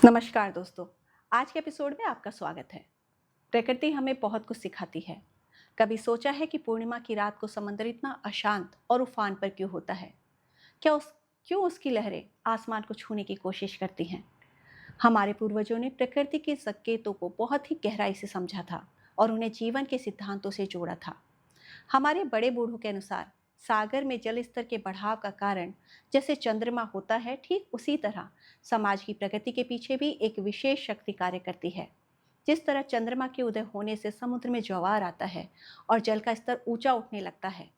नमस्कार दोस्तों। आज के एपिसोड में आपका स्वागत है। प्रकृति हमें बहुत कुछ सिखाती है। कभी सोचा है कि पूर्णिमा की रात को समंदर इतना अशांत और उफान पर क्यों होता है? क्यों उसकी लहरें आसमान को छूने की कोशिश करती हैं? हमारे पूर्वजों ने प्रकृति के संकेतों को बहुत ही गहराई से समझा था और उन्हें जीवन के सिद्धांतों से जोड़ा था। हमारे बड़े बूढ़ों के अनुसार सागर में जल स्तर के बढ़ाव का कारण जैसे चंद्रमा होता है, ठीक उसी तरह समाज की प्रगति के पीछे भी एक विशेष शक्ति कार्य करती है। जिस तरह चंद्रमा के उदय होने से समुद्र में ज्वार आता है और जल का स्तर ऊंचा उठने लगता है,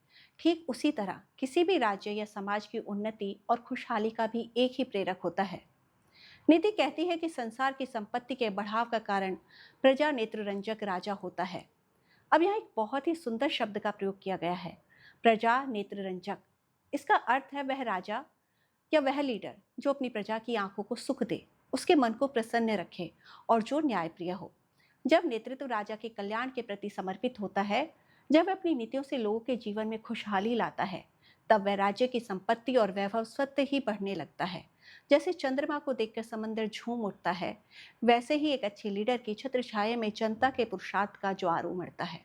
ठीक उसी तरह किसी भी राज्य या समाज की उन्नति और खुशहाली का भी एक ही प्रेरक होता है। नीति कहती है कि संसार की संपत्ति के बढ़ाव का कारण प्रजा नेत्ररंजक राजा होता है। अब यहाँ एक बहुत ही सुंदर शब्द का प्रयोग किया गया है, प्रजा नेत्ररंजक। इसका अर्थ है वह राजा या वह लीडर जो अपनी प्रजा की आंखों को सुख दे, उसके मन को प्रसन्न रखे और जो न्यायप्रिय हो। जब नेतृत्व राजा के कल्याण के प्रति समर्पित होता है, जब वह अपनी नीतियों से लोगों के जीवन में खुशहाली लाता है, तब वह राज्य की संपत्ति और वैभव स्वतः ही बढ़ने लगता है। जैसे चंद्रमा को देखकर समंदर झूम उठता है, वैसे ही एक अच्छे लीडर की छत्र छाया में जनता के पुरुषार्थ का ज्वार उमड़ता है,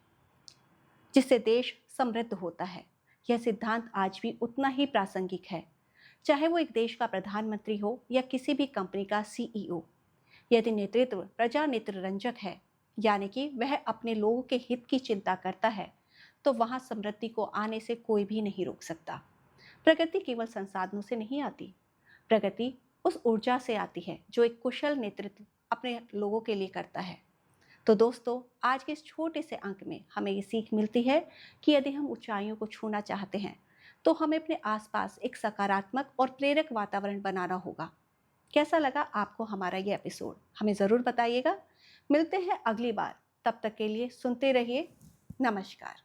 जिससे देश समृद्ध होता है। यह सिद्धांत आज भी उतना ही प्रासंगिक है, चाहे वो एक देश का प्रधानमंत्री हो या किसी भी कंपनी का सीईओ। यदि नेतृत्व प्रजा नेत्ररंजक है, यानी कि वह अपने लोगों के हित की चिंता करता है, तो वहां समृद्धि को आने से कोई भी नहीं रोक सकता। प्रगति केवल संसाधनों से नहीं आती, प्रगति उस ऊर्जा से आती है जो एक कुशल नेतृत्व अपने लोगों के लिए करता है। तो दोस्तों, आज के इस छोटे से अंक में हमें ये सीख मिलती है कि यदि हम ऊंचाइयों को छूना चाहते हैं, तो हमें अपने आसपास एक सकारात्मक और प्रेरक वातावरण बनाना होगा। कैसा लगा आपको हमारा ये एपिसोड? हमें ज़रूर बताइएगा। मिलते हैं अगली बार, तब तक के लिए सुनते रहिए। नमस्कार।